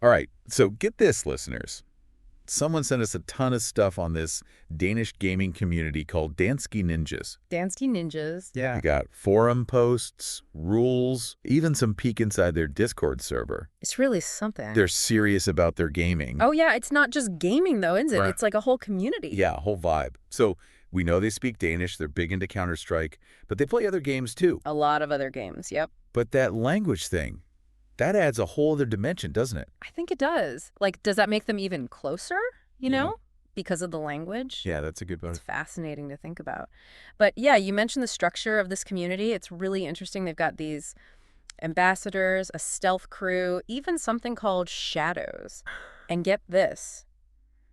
All right, so get this, listeners. Someone sent us a ton of stuff on this Danish gaming community called Danskeninjass. Danskeninjass. We Yeah. got forum posts, rules, even some peek inside their Discord server. It's really something. They're serious about their gaming. Oh, yeah. It's not just gaming, though, is it? Right. It's like a whole community. Yeah, a whole vibe. So we know they speak Danish. They're big into Counter-Strike, but they play other games too. A lot of other games, yep. But that language thing, that adds a whole other dimension, doesn't it? I think it does. Like, does that make them even closer, you Yeah. know? Because of the language? Yeah, that's a good It's bonus. fascinating to think about. But yeah, you mentioned the structure of this community. It's really interesting. They've got these ambassadors, a stealth crew, even something called shadows. And get this,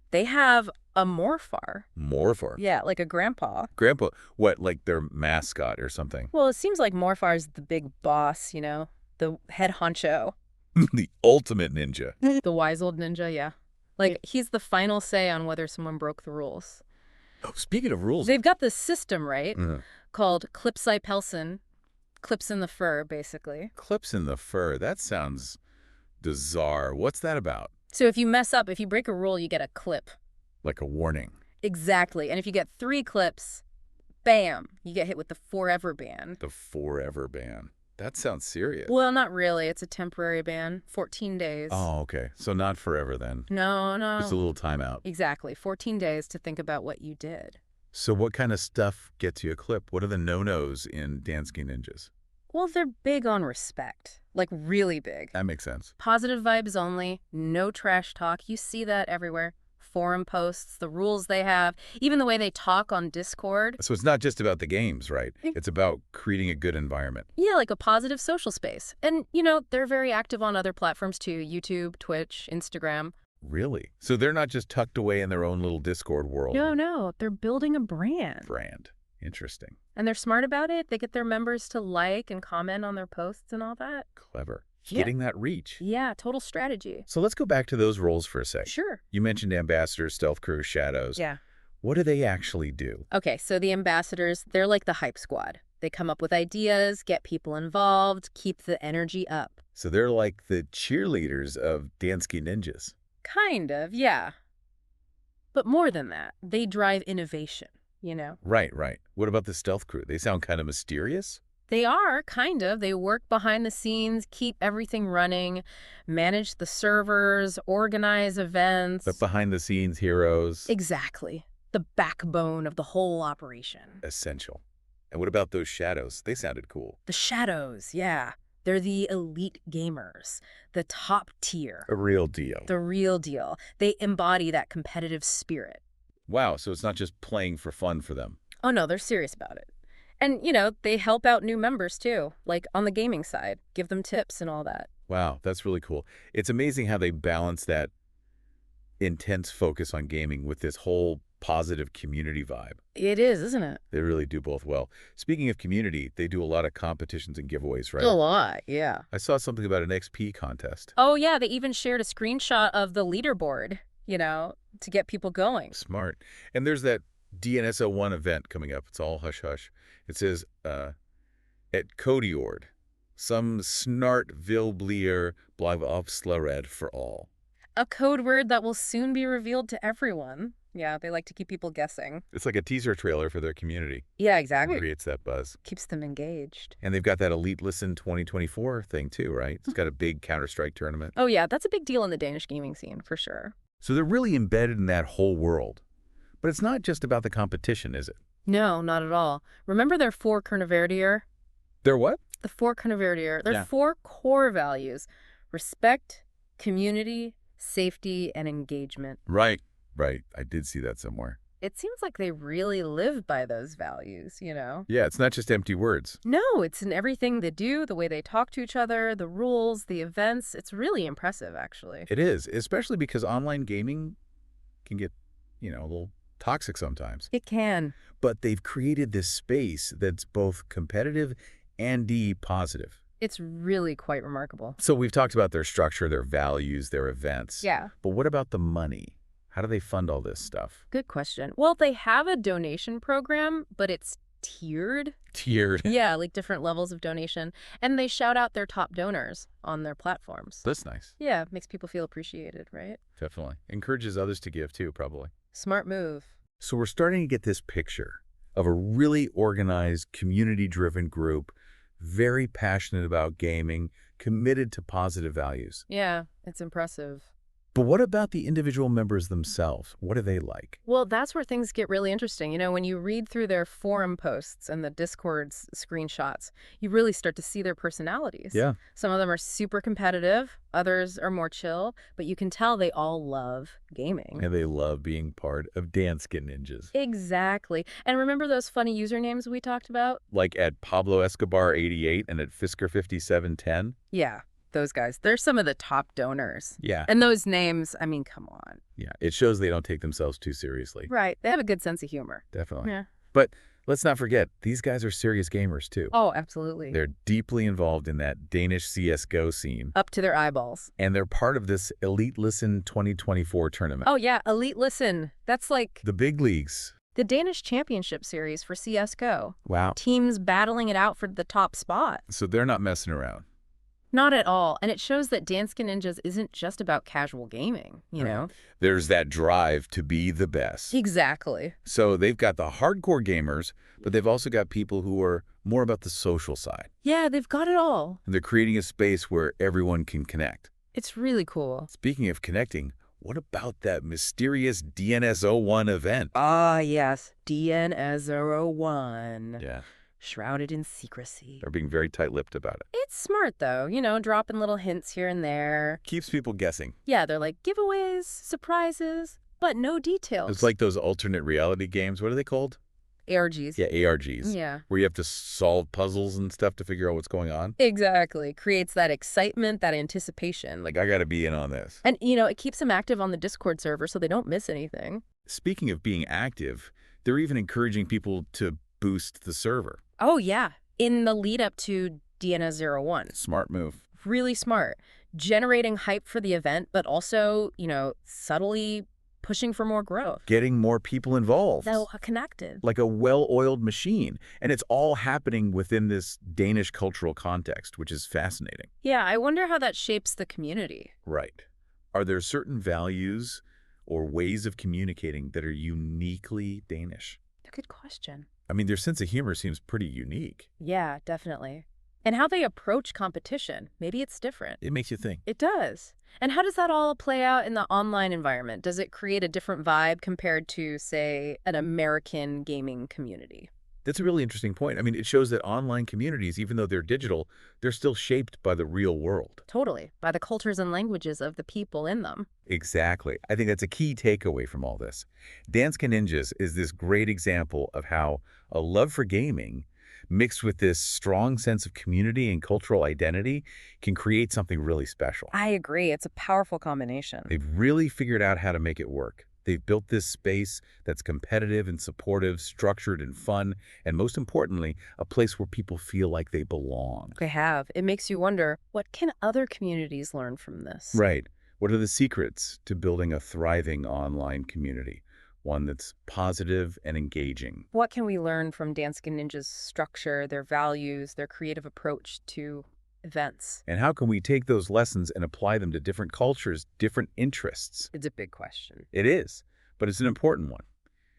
they have a morphar. Morphar. Yeah, like a grandpa. Grandpa, what, like their mascot or something? Well, it seems like Morfar's the big boss, you know, the head honcho. The ultimate ninja. The wise old ninja, yeah. Like, he's the final say on whether someone broke the rules. Oh, speaking of rules. They've got this system, right, Mhm. called Clipsi Pelson. Clips in the fur, basically. Clips in the fur. That sounds bizarre. What's that about? So if you mess up, if you break a rule, you get a clip. Like a warning. Exactly. And if you get 3 clips, bam, you get hit with the forever ban. The forever ban. That sounds serious. Well, not really. It's a temporary ban. 14 days. Oh, okay. So not forever then. No. Just a little timeout. Exactly. 14 days to think about what you did. So what kind of stuff gets you a clip? What are the no-nos in Danskeninjass? Well, they're big on respect. Like, really big. That makes sense. Positive vibes only. No trash talk. You see that everywhere. Forum posts, the rules they have, even the way they talk on Discord. So it's not just about the games, right? It's about creating a good environment. Yeah, like a positive social space. And, you know, they're very active on other platforms too. YouTube, Twitch, Instagram. Really? So they're not just tucked away in their own little Discord world. No. They're building a brand. Brand. Interesting. And they're smart about it. They get their members to like and comment on their posts and all that. Clever. Yeah. Getting that reach. Yeah, total strategy. So let's go back to those roles for a sec. Sure. You mentioned ambassadors, stealth crew, shadows. Yeah. What do they actually do? Okay, so the ambassadors, they're like the hype squad. They come up with ideas, get people involved, keep the energy up. So they're like the cheerleaders of Danskeninjass. Kind of, yeah. But more than that, they drive innovation, you know? Right. What about the stealth crew? They sound kind of mysterious. They are, kind of. They work behind the scenes, keep everything running, manage the servers, organize events. But behind-the-scenes heroes. Exactly. The backbone of the whole operation. Essential. And what about those shadows? They sounded cool. The shadows, yeah. They're the elite gamers, the top tier. A real deal. The real deal. They embody that competitive spirit. Wow, so it's not just playing for fun for them. Oh, no, they're serious about it. And, you know, they help out new members, too, like on the gaming side, give them tips and all that. Wow, that's really cool. It's amazing how they balance that intense focus on gaming with this whole positive community vibe. It is, isn't it? They really do both well. Speaking of community, they do a lot of competitions and giveaways, right? A lot, yeah. I saw something about an XP contest. Oh, yeah, they even shared a screenshot of the leaderboard, you know, to get people going. Smart. And there's that DNS01 event coming up. It's all hush-hush. It says, at Codiord, some snart vilblier bliv avslöred for all. A code word that will soon be revealed to everyone. Yeah, they like to keep people guessing. It's like a teaser trailer for their community. Yeah, exactly. Creates that buzz. Keeps them engaged. And they've got that Elite Listen 2024 thing too, right? It's got a big Counter-Strike tournament. Oh, yeah, that's a big deal in the Danish gaming scene, for sure. So they're really embedded in that whole world. But it's not just about the competition, is it? No, not at all. Remember their 4 Kernverdier? They're what? The 4 Kernverdier. They're Yeah. 4 core values. Respect, community, safety, and engagement. Right. I did see that somewhere. It seems like they really live by those values, you know? Yeah, it's not just empty words. No, it's in everything they do, the way they talk to each other, the rules, the events. It's really impressive, actually. It is, especially because online gaming can get, a little toxic sometimes. It can. But they've created this space that's both competitive and positive. It's really quite remarkable. So we've talked about their structure, their values, their events. Yeah. But what about the money? How do they fund all this stuff? Good question. Well, they have a donation program, but it's tiered. Tiered. Yeah, like different levels of donation. And they shout out their top donors on their platforms. That's nice. Yeah, makes people feel appreciated, right? Definitely. Encourages others to give, too, probably. Smart move. So we're starting to get this picture of a really organized, community-driven group, very passionate about gaming, committed to positive values. Yeah, it's impressive. But what about the individual members themselves? What are they like? Well, that's where things get really interesting. You know, when you read through their forum posts and the Discord's screenshots, you really start to see their personalities. Yeah. Some of them are super competitive, others are more chill, but you can tell they all love gaming. And they love being part of Danskeninjass. Exactly. And remember those funny usernames we talked about? Like at Pablo Escobar 88 and at Fisker 5710? Yeah, those guys. They're some of the top donors. Yeah. And those names, I mean, come on. Yeah. It shows they don't take themselves too seriously. Right. They have a good sense of humor. Definitely. Yeah. But let's not forget, these guys are serious gamers, too. Oh, absolutely. They're deeply involved in that Danish CSGO scene. Up to their eyeballs. And they're part of this Elite Listen 2024 tournament. Oh, yeah. Elite Listen. That's like The big leagues. the Danish Championship Series for CSGO. Wow. Teams battling it out for the top spot. So they're not messing around. Not at all. And it shows that Danskeninjass isn't just about casual gaming, you know? There's that drive to be the best. Exactly. So they've got the hardcore gamers, but they've also got people who are more about the social side. Yeah, they've got it all. And they're creating a space where everyone can connect. It's really cool. Speaking of connecting, what about that mysterious DNS01 event? Ah, yes. DNS01. Yeah, Shrouded in secrecy. they're being very tight-lipped about it. It's smart, though. You know, dropping little hints here and there. Keeps people guessing. Yeah, they're like giveaways, surprises, but no details. It's like those alternate reality games. What are they called? ARGs. Yeah, ARGs. Yeah. Where you have to solve puzzles and stuff to figure out what's going on. Exactly. Creates that excitement, that anticipation. Like, I got to be in on this. And, you know, it keeps them active on the Discord server so they don't miss anything. Speaking of being active, they're even encouraging people to boost the server. Oh, yeah. In the lead up to DNS01. Smart move. Really smart. Generating hype for the event, but also, you know, subtly pushing for more growth. Getting more people involved. So connected. Like a well-oiled machine. And it's all happening within this Danish cultural context, which is fascinating. Yeah, I wonder how that shapes the community. Right. Are there certain values or ways of communicating that are uniquely Danish? Good question. I mean, their sense of humor seems pretty unique. Yeah, definitely. And how they approach competition. Maybe it's different. It makes you think. It does. And how does that all play out in the online environment? Does it create a different vibe compared to, say, an American gaming community? That's a really interesting point. I mean, it shows that online communities, even though they're digital, they're still shaped by the real world. Totally. By the cultures and languages of the people in them. Exactly. I think that's a key takeaway from all this. Danskeninjass is this great example of how a love for gaming mixed with this strong sense of community and cultural identity can create something really special. I agree. It's a powerful combination. They've really figured out how to make it work. They've built this space that's competitive and supportive, structured and fun, and most importantly, a place where people feel like they belong. They have. It makes you wonder, what can other communities learn from this? Right. What are the secrets to building a thriving online community? One that's positive and engaging. What can we learn from Danskeninjass' structure, their values, their creative approach to events? And how can we take those lessons and apply them to different cultures, different interests? It's a big question. It is, but it's an important one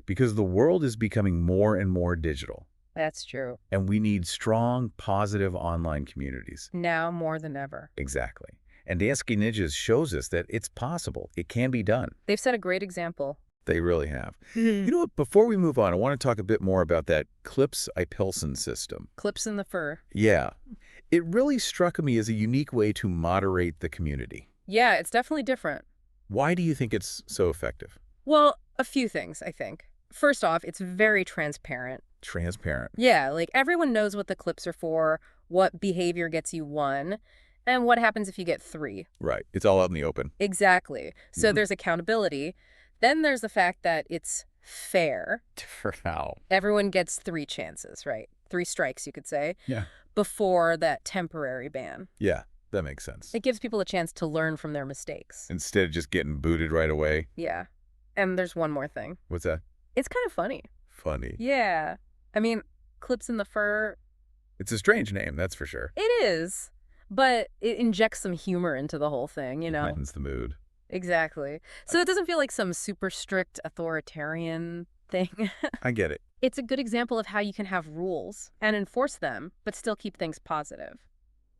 because the world is becoming more and more digital. That's true. And we need strong, positive online communities. Now more than ever. Exactly. And Danskeninjass shows us that it's possible. It can be done. They've set a great example. They really have. You know what? Before we move on, I want to talk a bit more about that Clips Ipelsen system. Clips in the fur. Yeah. It really struck me as a unique way to moderate the community. Yeah, it's definitely different. Why do you think it's so effective? Well, a few things, I think. First off, it's very transparent. Transparent. Yeah, like everyone knows what the clips are for, what behavior gets you 1, and what happens if you get 3. Right. It's all out in the open. Exactly. So there's accountability. Then there's the fact that it's fair. For how? Everyone gets 3 chances, right? 3 strikes, you could say. Yeah. Before that temporary ban. Yeah, that makes sense. It gives people a chance to learn from their mistakes. Instead of just getting booted right away. Yeah. And there's one more thing. What's that? It's kind of funny. Funny. Yeah. I mean, clips in the fur. It's a strange name, that's for sure. It is, but it injects some humor into the whole thing, you know? Lightens the mood. Exactly. So it doesn't feel like some super strict authoritarian thing. I get it. It's a good example of how you can have rules and enforce them, but still keep things positive.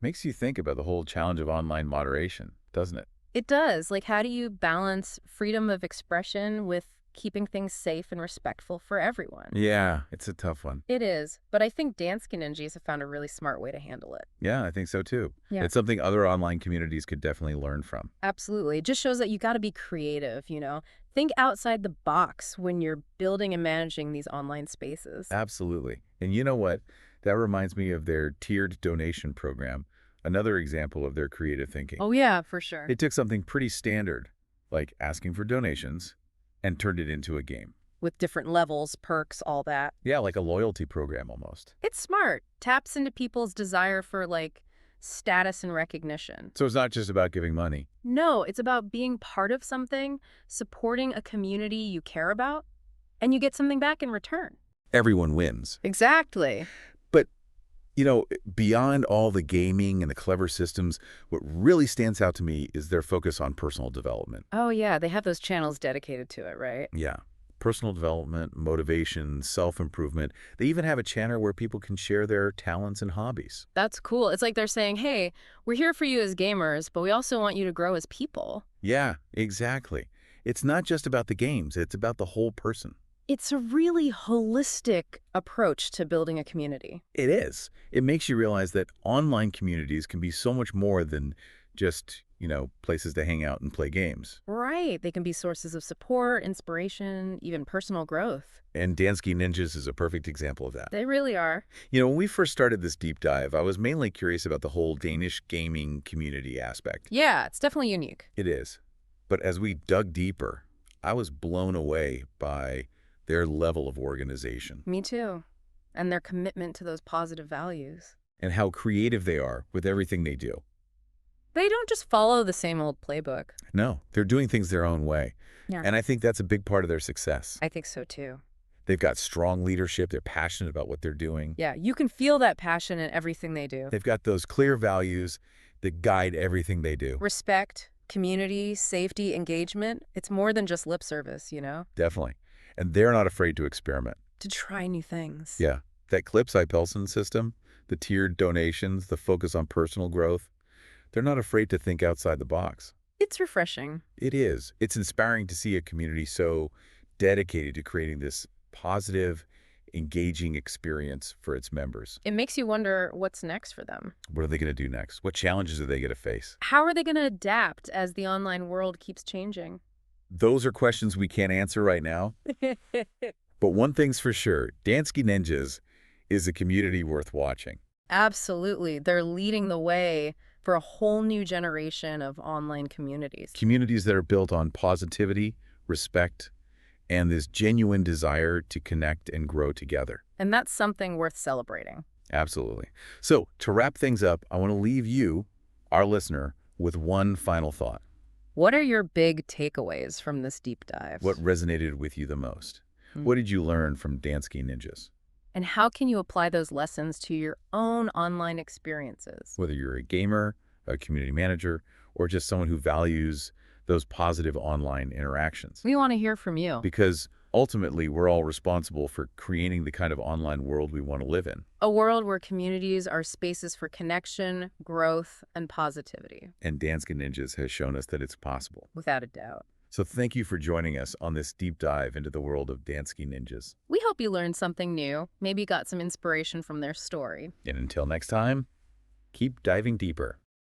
Makes you think about the whole challenge of online moderation, doesn't it? It does. Like, how do you balance freedom of expression with keeping things safe and respectful for everyone? Yeah, it's a tough one. It is, but I think danskeninjass have found a really smart way to handle it. Yeah, I think so too. Yeah. It's something other online communities could definitely learn from. Absolutely. It just shows that you got to be creative, you know? Think outside the box when you're building and managing these online spaces. Absolutely. And you know what? That reminds me of their tiered donation program, another example of their creative thinking. Oh, yeah, for sure. They took something pretty standard, like asking for donations, and turned it into a game. With different levels, perks, all that. Yeah, like a loyalty program almost. It's smart. Taps into people's desire for, like, status and recognition. So it's not just about giving money. No, it's about being part of something, supporting a community you care about, and you get something back in return. Everyone wins. Exactly. But, you know, beyond all the gaming and the clever systems, what really stands out to me is their focus on personal development. Oh, yeah, they have those channels dedicated to it, right? Yeah. Personal development, motivation, self-improvement. They even have a channel where people can share their talents and hobbies. That's cool. It's like they're saying, hey, we're here for you as gamers, but we also want you to grow as people. Yeah, exactly. It's not just about the games. It's about the whole person. It's a really holistic approach to building a community. It is. It makes you realize that online communities can be so much more than just, places to hang out and play games. Right. They can be sources of support, inspiration, even personal growth. And danskeninjass is a perfect example of that. They really are. When we first started this deep dive, I was mainly curious about the whole Danish gaming community aspect. Yeah, it's definitely unique. It is. But as we dug deeper, I was blown away by their level of organization. Me too. And their commitment to those positive values. And how creative they are with everything they do. They don't just follow the same old playbook. No, they're doing things their own way. Yeah. And I think that's a big part of their success. I think so too. They've got strong leadership. They're passionate about what they're doing. Yeah, you can feel that passion in everything they do. They've got those clear values that guide everything they do. Respect, community, safety, engagement. It's more than just lip service, you know? Definitely. And they're not afraid to experiment. To try new things. Yeah. That Clips Ipelson system, the tiered donations, the focus on personal growth, they're not afraid to think outside the box. It's refreshing. It is. It's inspiring to see a community so dedicated to creating this positive, engaging experience for its members. It makes you wonder what's next for them. What are they going to do next? What challenges are they going to face? How are they going to adapt as the online world keeps changing? Those are questions we can't answer right now. But one thing's for sure, danskeninjass is a community worth watching. Absolutely. They're leading the way for a whole new generation of online communities. Communities that are built on positivity, respect, and this genuine desire to connect and grow together. And that's something worth celebrating. Absolutely. So to wrap things up, I want to leave you, our listener, with one final thought. What are your big takeaways from this deep dive? What resonated with you the most? What did you learn from danskeninjass? And how can you apply those lessons to your own online experiences? Whether you're a gamer, a community manager, or just someone who values those positive online interactions. We want to hear from you. Because ultimately, we're all responsible for creating the kind of online world we want to live in. A world where communities are spaces for connection, growth, and positivity. And danskeninjass has shown us that it's possible. Without a doubt. So thank you for joining us on this deep dive into the world of danskeninjass. We hope you learned something new, maybe got some inspiration from their story. And until next time, keep diving deeper.